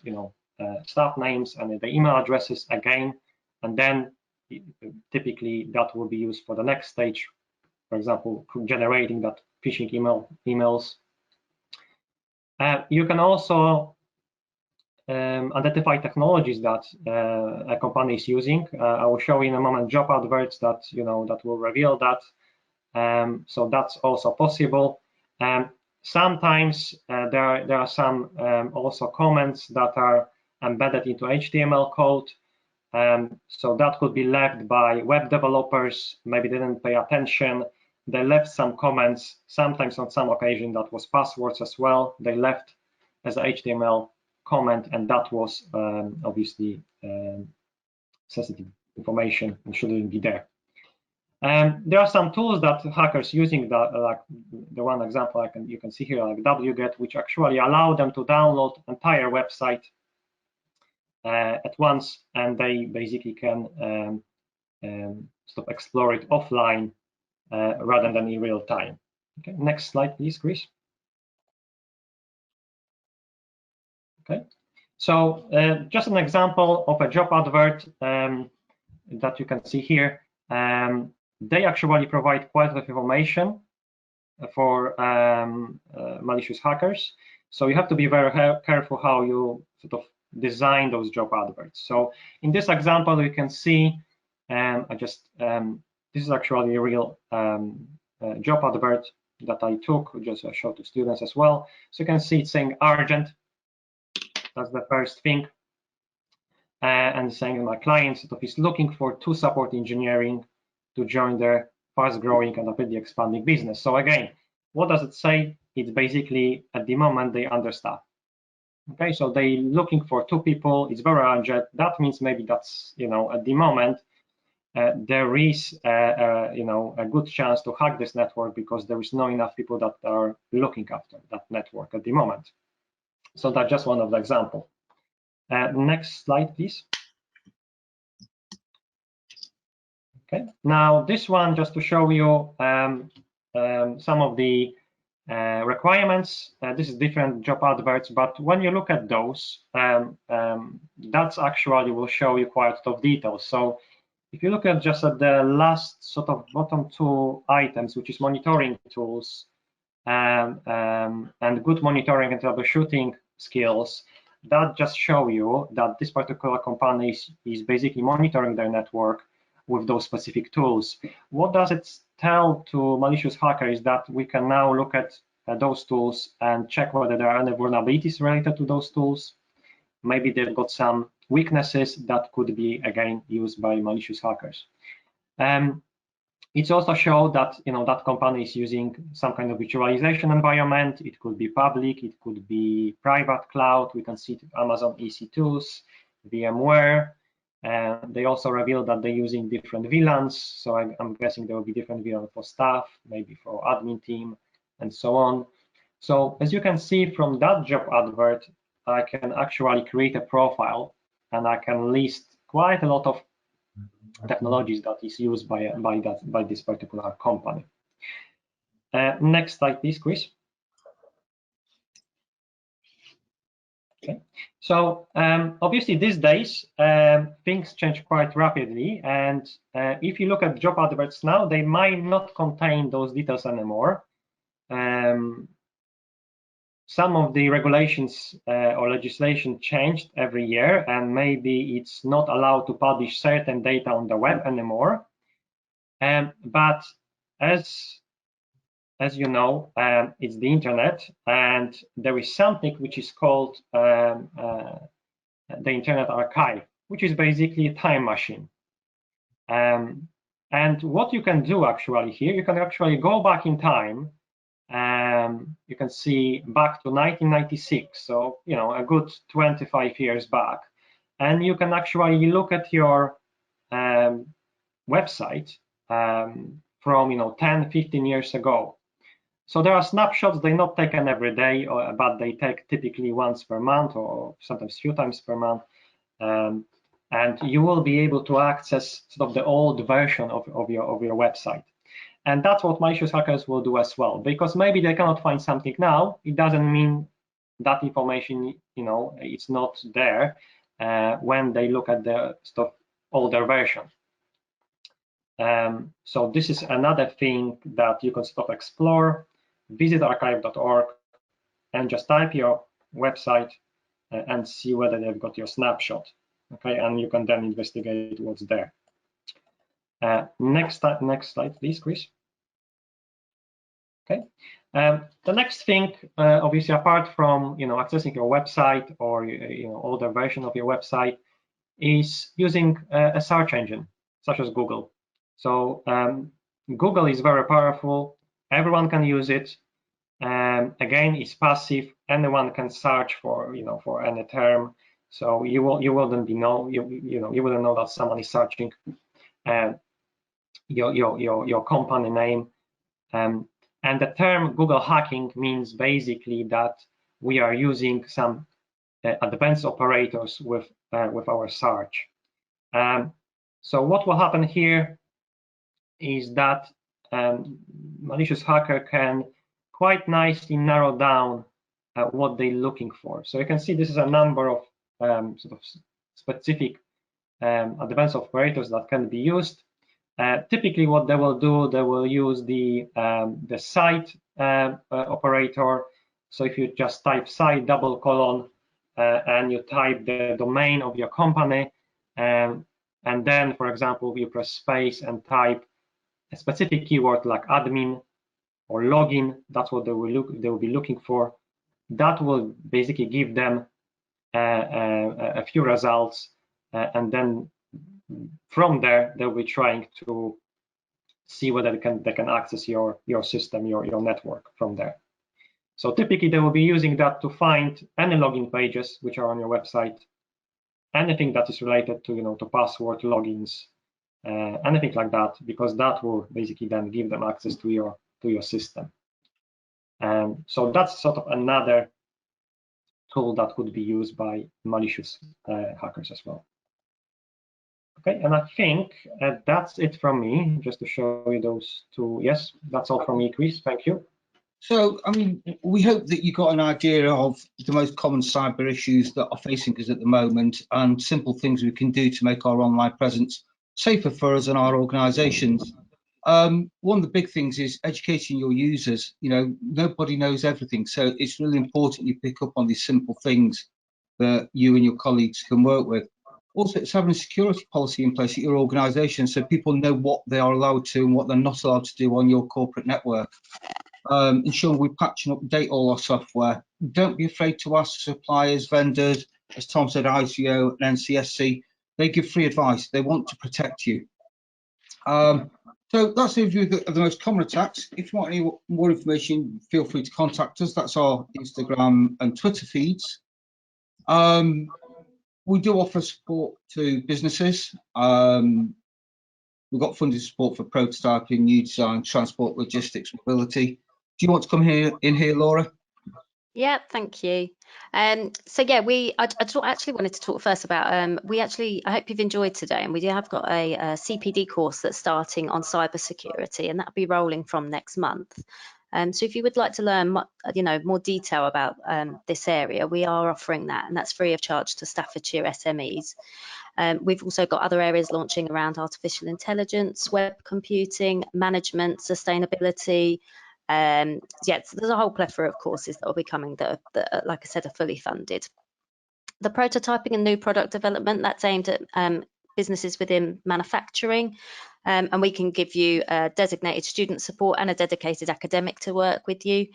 staff names and the email addresses again. And then typically that will be used for the next stage. For example, generating that phishing emails. You can also identify technologies that a company is using. I will show you in a moment job adverts that that will reveal that. So that's also possible. Sometimes there are some also comments that are embedded into HTML code. So that could be left by web developers. Maybe they didn't pay attention. They left some comments. Sometimes on some occasion that was passwords as well. They left as HTML comment, and that was obviously sensitive information and shouldn't be there. There are some tools that hackers using, like the one example you can see here, like wget, which actually allow them to download entire website at once, and they basically can explore it offline rather than in real time. Okay, next slide, please, Chris. Okay, so just an example of a job advert that you can see here. They actually provide quite a lot of information for malicious hackers. So you have to be very careful how you design those job adverts. So in this example, you can see, this is actually a real job advert that I took, just show to students as well. So you can see it's saying urgent. That's the first thing. And saying my client is looking for 2 support engineering to join their fast-growing and rapidly expanding business. So again, what does it say? It's basically at the moment they understaffed. Okay, so they looking for 2 people. It's very urgent. That means maybe that's at the moment there is a good chance to hack this network because there is not enough people that are looking after that network at the moment. So that's just one of the examples. Next slide, please. Okay, now this one just to show you some of the requirements. This is different job adverts, but when you look at those, that's actually will show you quite a lot of details. So if you look at just at the last bottom 2 items, which is monitoring tools and good monitoring and troubleshooting skills, that just show you that this particular company is basically monitoring their network with those specific tools. What does it tell to malicious hackers is that we can now look at those tools and check whether there are any vulnerabilities related to those tools. Maybe they've got some weaknesses that could be again used by malicious hackers. It's also shown that that company is using some kind of virtualization environment. It could be public, it could be private cloud. We can see Amazon EC2s, VMware. They also reveal that they're using different VLANs. So I'm guessing there will be different VLANs for staff, maybe for admin team, and so on. So as you can see from that job advert, I can actually create a profile and I can list quite a lot of technologies that is used by this particular company. Next slide, please, Chris. Okay. So obviously these days things change quite rapidly, and if you look at job adverts now, they might not contain those details anymore. Some of the regulations or legislation changed every year, and maybe it's not allowed to publish certain data on the web anymore. But as you know, it's the internet, and there is something which is called the Internet Archive, which is basically a time machine. And what you can do actually here, you can actually go back in time. You can see back to 1996, so a good 25 years back, and you can actually look at your website from 10, 15 years ago. So there are snapshots. They're not taken every day, but they take typically once per month or sometimes a few times per month, and you will be able to access the old version of your website. And that's what malicious hackers will do as well, because maybe they cannot find something now. It doesn't mean that information, it's not there when they look at the older version. So this is another thing that you can explore. Visit archive.org and just type your website and see whether they've got your snapshot. Okay, and you can then investigate what's there. Next slide, please, Chris. Okay. The next thing, obviously, apart from accessing your website or older version of your website, is using a search engine such as Google. So Google is very powerful. Everyone can use it. Again, it's passive. Anyone can search for for any term. So you wouldn't know that someone is searching your company name. And the term Google hacking means basically that we are using some advanced operators with our search. So what will happen here is that malicious hacker can quite nicely narrow down what they're looking for. So you can see this is a number of sort of specific advanced operators that can be used. Typically, what they will do, they will use the site operator. So if you just type site : and you type the domain of your company, and then, for example, you press space and type a specific keyword like admin or login, that's what they will be looking for. That will basically give them a few results, and then from there they'll be trying to see whether they can access your system, your network from there. So typically they will be using that to find any login pages which are on your website, anything that is related to to password logins, anything like that, because that will basically then give them access to your system. So that's sort of another tool that could be used by malicious hackers as well. Okay, and I think that's it from me, just to show you those two. Yes, that's all from me, Chris. Thank you. So, I mean, we hope that you got an idea of the most common cyber issues that are facing us at the moment, and simple things we can do to make our online presence safer for us and our organisations. One of the big things is educating your users. Nobody knows everything, so it's really important you pick up on these simple things that you and your colleagues can work with. Also, it's having a security policy in place at your organisation so people know what they are allowed to and what they're not allowed to do on your corporate network. Ensuring we patch and update all our software. Don't be afraid to ask suppliers, vendors, as Tom said, ICO and NCSC. They give free advice. They want to protect you. So that's the review of the most common attacks. If you want any more information, feel free to contact us. That's our Instagram and Twitter feeds. We do offer support to businesses. We've got funding support for prototyping, new design, transport, logistics, mobility. Do you want to come in here, Laura? Yeah, thank you. So yeah, I actually wanted to talk first about, I hope you've enjoyed today, and we have got a CPD course that's starting on cybersecurity, and that'll be rolling from next month. So if you would like to learn more detail about this area, we are offering that, and that's free of charge to Staffordshire SMEs. We've also got other areas launching around artificial intelligence, web computing, management, sustainability. Yeah, so there's a whole plethora of courses that will be coming that like I said, are fully funded. The prototyping and new product development, that's aimed at businesses within manufacturing, and we can give you designated student support and a dedicated academic to work with you.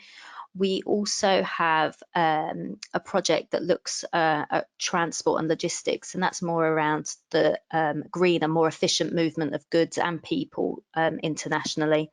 We also have a project that looks at transport and logistics, and that's more around the green and more efficient movement of goods and people internationally.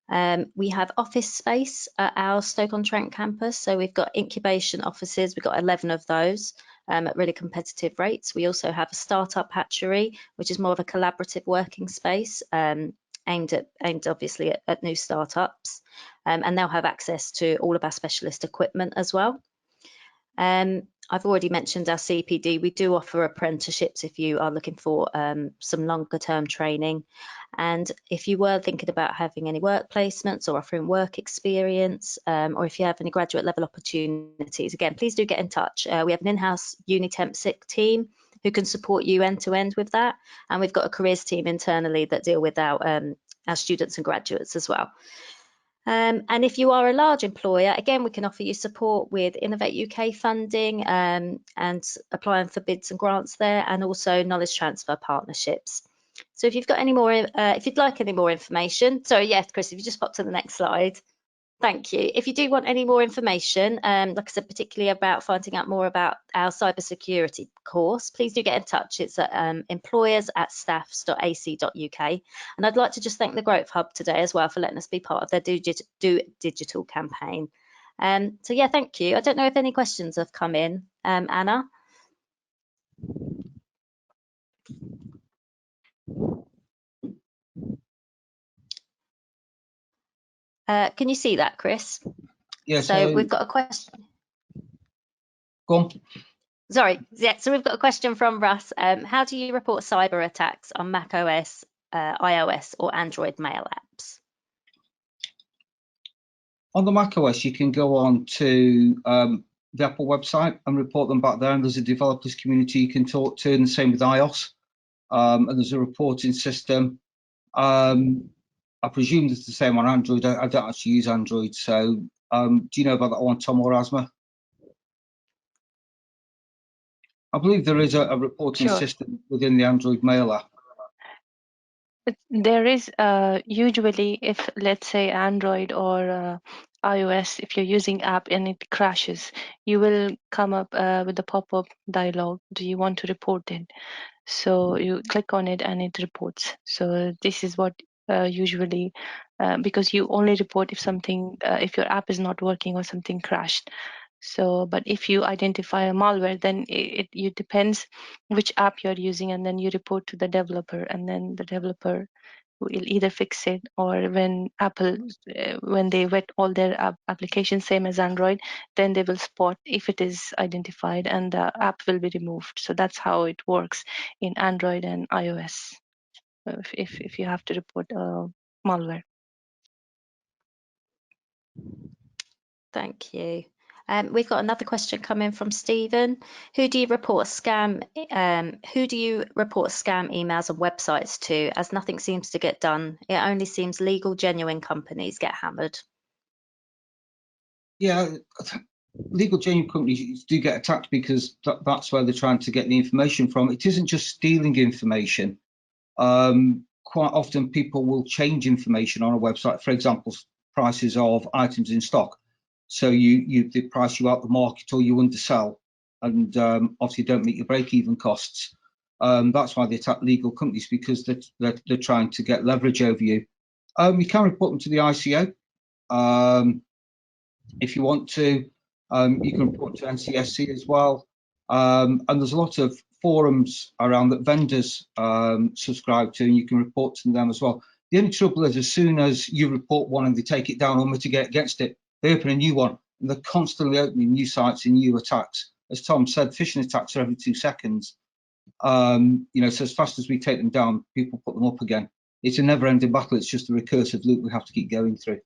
We have office space at our Stoke-on-Trent campus, so we've got incubation offices. We've got 11 of those at really competitive rates. We also have a startup hatchery, which is more of a collaborative working space aimed obviously at new startups, and they'll have access to all of our specialist equipment as well. I've already mentioned our CPD. We do offer apprenticeships if you are looking for some longer term training. And if you were thinking about having any work placements or offering work experience, or if you have any graduate level opportunities, again, please do get in touch. We have an in-house Unitemp SIC team who can support you end to end with that. And we've got a careers team internally that deal with our students and graduates as well. And if you are a large employer, again, we can offer you support with Innovate UK funding and applying for bids and grants there, and also knowledge transfer partnerships. So if you've got any more, if you'd like any more information, sorry, yes, Chris, if you just pop to the next slide. Thank you. If you do want any more information, like I said, particularly about finding out more about our cybersecurity course, please do get in touch. It's at employers@staffs.ac.uk. And I'd like to just thank the Growth Hub today as well for letting us be part of their Do Digital campaign. So yeah, thank you. I don't know if any questions have come in, Anna. Can you see that, Chris? Yeah. So we've got a question. Go on. Sorry, yeah, so we've got a question from Russ. How do you report cyber attacks on Mac OS, iOS or Android mail apps? On the Mac OS, you can go on to the Apple website and report them back there, and there's a developers community you can talk to, and the same with iOS. And there's a reporting system. I presume it's the same on Android. I don't actually use Android, so do you know about that one, Tom or Asma? I believe there is a reporting system within the Android mail app. There is usually, if let's say Android or iOS, if you're using app and it crashes, you will come up with a pop-up dialog. Do you want to report it? So you click on it and it reports. So this is what usually, because you only report if something, if your app is not working or something crashed. So, but if you identify a malware, then it depends which app you're using, and then you report to the developer, and then the developer will either fix it, or when Apple, when they vet all their applications, same as Android, then they will spot if it is identified and the app will be removed. So that's how it works in Android and iOS, if you have to report malware. Thank you. We've got another question coming from Stephen. Who do you report scam emails and websites to, as nothing seems to get done? It only seems legal, genuine companies get hammered. Yeah, legal, genuine companies do get attacked because that's where they're trying to get the information from. It isn't just stealing information. Quite often people will change information on a website, for example, prices of items in stock. So they price you out the market, or you undersell, and obviously don't meet your break-even costs. That's why they attack legal companies, because they're trying to get leverage over you. You can report them to the ICO if you want to. You can report to NCSC as well. And there's a lot of forums around that vendors subscribe to, and you can report to them as well. The only trouble is, as soon as you report one and they take it down or mitigate against it, they open a new one, and they're constantly opening new sites and new attacks. As Tom said, phishing attacks are every 2 seconds. So as fast as we take them down, people put them up again. It's a never-ending battle. It's just a recursive loop we have to keep going through.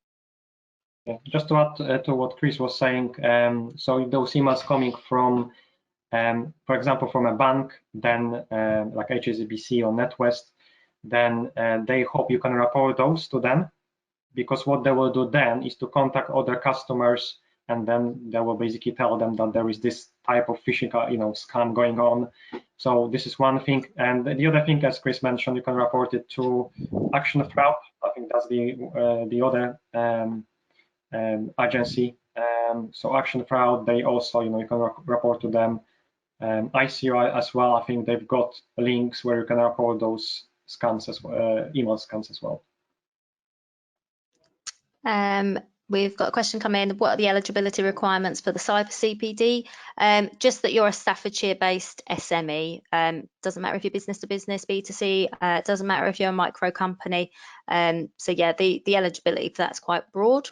Yeah, just to add to what Chris was saying, so if those emails coming from, for example, from a bank, then like HSBC or NatWest, then they hope you can report those to them, because what they will do then is to contact other customers, and then they will basically tell them that there is this type of phishing, scam going on. So this is one thing. And the other thing, as Chris mentioned, you can report it to Action Fraud. I think that's the other agency. So Action Fraud, they also, you can report to them. ICO as well. I think they've got links where you can report those scams as well, email scams as well. We've got a question come in. What are the eligibility requirements for the cyber CPD? Just that you're a Staffordshire-based SME. Doesn't matter if you're business to business, B2C. It doesn't matter if you're a micro company. So yeah, the eligibility for that's quite broad.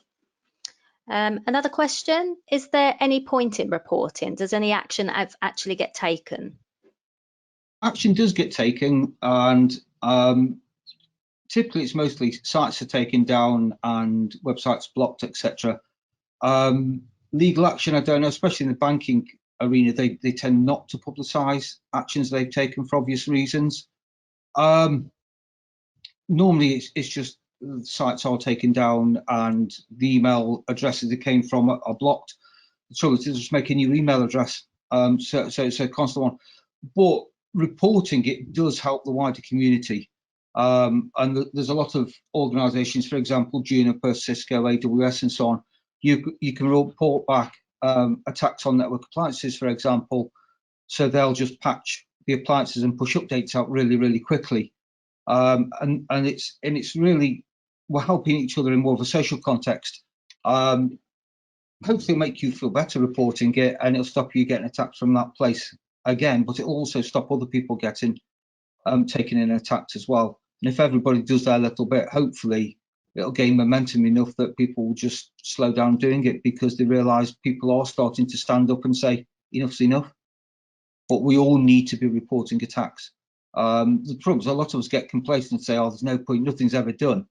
Another question: is there any point in reporting? Does any action actually get taken? Action does get taken, and typically it's mostly sites are taken down and websites blocked, etc. Legal action, I don't know, especially in the banking arena, they tend not to publicise actions they've taken for obvious reasons. Normally it's just sites are taken down and the email addresses that came from are blocked. So it's just make a new email address. So it's a constant one. But reporting it does help the wider community. And there's a lot of organisations, for example, Juniper, Cisco, AWS, and so on. You can report back attacks on network appliances, for example. So they'll just patch the appliances and push updates out really, really quickly. And it's really, we're helping each other in more of a social context. Hopefully it'll make you feel better reporting it, and it'll stop you getting attacked from that place again, but it'll also stop other people getting taken in and attacked as well. And if everybody does that a little bit, hopefully it'll gain momentum enough that people will just slow down doing it, because they realise people are starting to stand up and say enough's enough. But we all need to be reporting attacks. The problem is a lot of us get complacent and say, oh, there's no point, nothing's ever done.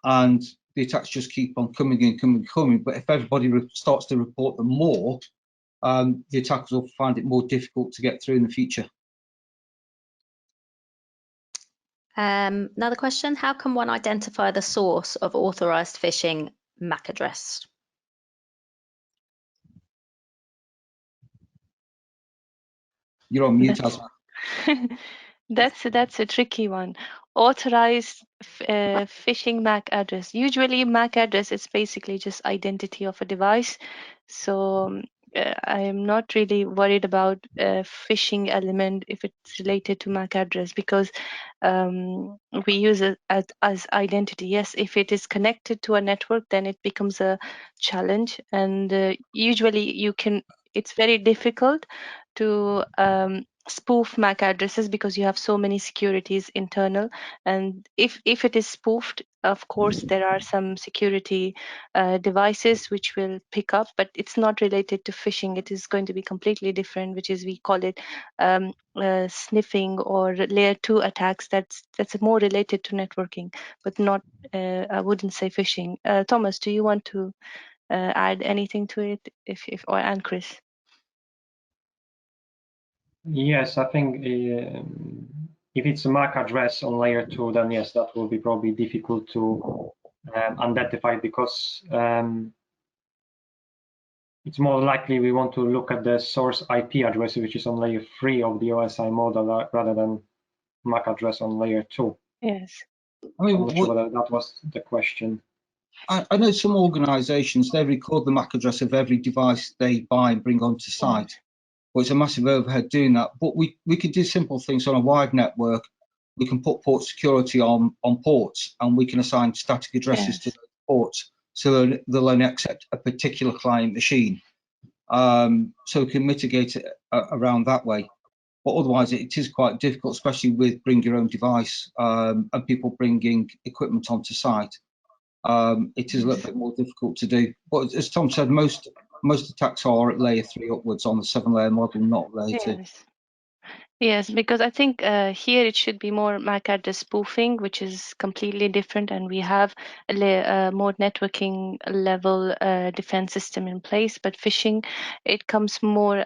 And the attacks just keep on coming and coming and coming. But if everybody starts to report them more, the attackers will find it more difficult to get through in the future. Another question, how can one identify the source of authorized phishing MAC address? You're on mute, Asma. That's a tricky one. Authorized phishing MAC address. Usually MAC address is basically just identity of a device. So I am not really worried about phishing element if it's related to MAC address, because we use it as identity. Yes, if it is connected to a network, then it becomes a challenge. And usually it's very difficult to spoof MAC addresses because you have so many securities internal. And if it is spoofed, of course there are some security devices which will pick up, but it's not related to phishing. It is going to be completely different, which is, we call it sniffing or layer 2 attacks. That's more related to networking, but not I wouldn't say phishing. Thomas, do you want to add anything to it, and Chris? Yes, I think if it's a MAC address on layer 2, then yes, that will be probably difficult to identify, because it's more likely we want to look at the source IP address, which is on layer 3 of the OSI model, rather than MAC address on layer 2. Yes. I mean, I'm not sure whether that was the question. I know some organisations, they record the MAC address of every device they buy and bring onto site. Well, it's a massive overhead doing that, but we can do simple things on a wide network. We can put port security on ports, and we can assign static addresses to those ports, so they'll only accept a particular client machine. So we can mitigate it around that way. But otherwise, it is quite difficult, especially with bring your own device and people bringing equipment onto site. It is a little bit more difficult to do. But as Tom said, most attacks are at layer 3 upwards on the 7-layer model, not layer 2. Yes, because I think here it should be more MAC address spoofing, which is completely different, and we have a more networking level defense system in place. But phishing, it comes more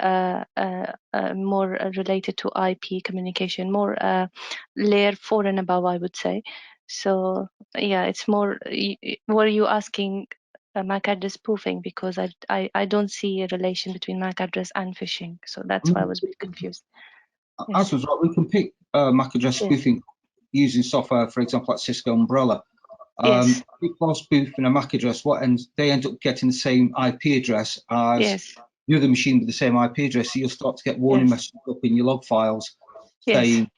related to IP communication, more layer 4 and above, I would say. So yeah, it's more. Were you asking MAC address spoofing? Because I don't see a relation between MAC address and phishing, so that's why I was a bit confused. As was right, we can pick MAC address spoofing using software, for example, like Cisco Umbrella. People are spoofing a MAC address, they end up getting the same IP address as the other machine with the same IP address. So you'll start to get warning messages up in your log files saying,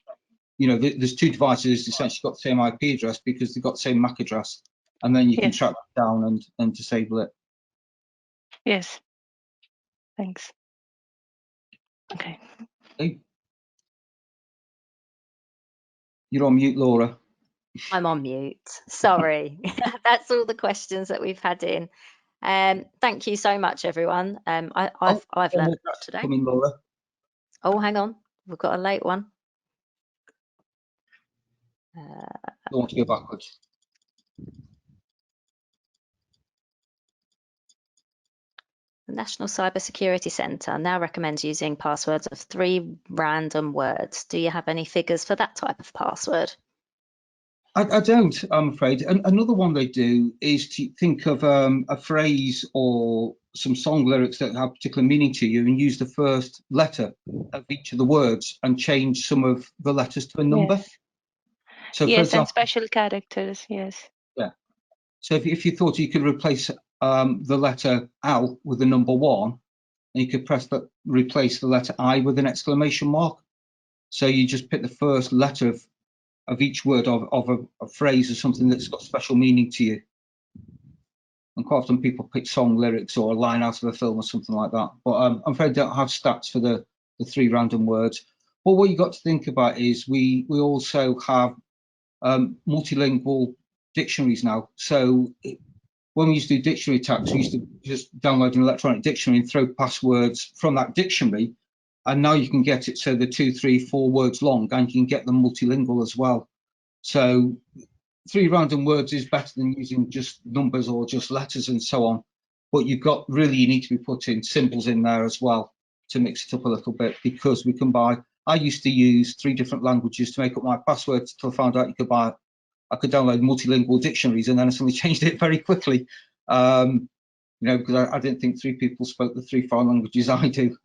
you know, there's two devices essentially got the same IP address because they've got the same MAC address, and then you can track that down and disable it. Yes. Thanks. Okay. You're on mute, Laura. I'm on mute. Sorry. That's all the questions that we've had in. Thank you so much, everyone. I've learned a lot today. Coming, Laura. Oh, hang on. We've got a late one. Don't want to go backwards. The National Cybersecurity Centre now recommends using passwords of 3 random words. Do you have any figures for that type of password? I don't, I'm afraid. And another one they do is to think of a phrase or some song lyrics that have particular meaning to you and use the first letter of each of the words and change some of the letters to a number. Yes. So, for Yes, example, and special characters. Yes. yeah. So if you thought you could replace the letter L with the number 1, and you could replace the letter I with an exclamation mark. So you just pick the first letter of each word of a phrase or something that's got special meaning to you. And quite often people pick song lyrics or a line out of a film or something like that. But I'm afraid I don't have stats for the 3 random words. But what you've got to think about is we also have multilingual dictionaries now. So when we used to do dictionary attacks, we used to just download an electronic dictionary and throw passwords from that dictionary. And now you can get it so they're 2, 3, 4 words long, and you can get them multilingual as well. So 3 random words is better than using just numbers or just letters and so on. But you need to be putting symbols in there as well to mix it up a little bit, because we can buy. I used to use 3 different languages to make up my passwords until I found out I could download multilingual dictionaries, and then I suddenly changed it very quickly. Because I didn't think 3 people spoke the 3 foreign languages I do.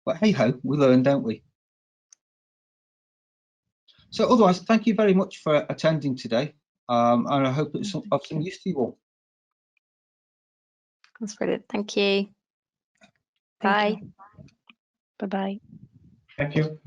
But hey ho, we learn, don't we? So otherwise, thank you very much for attending today. And I hope it's of some use to you all. That's brilliant. Thank you. Thank Bye. you. Bye-bye. Thank you.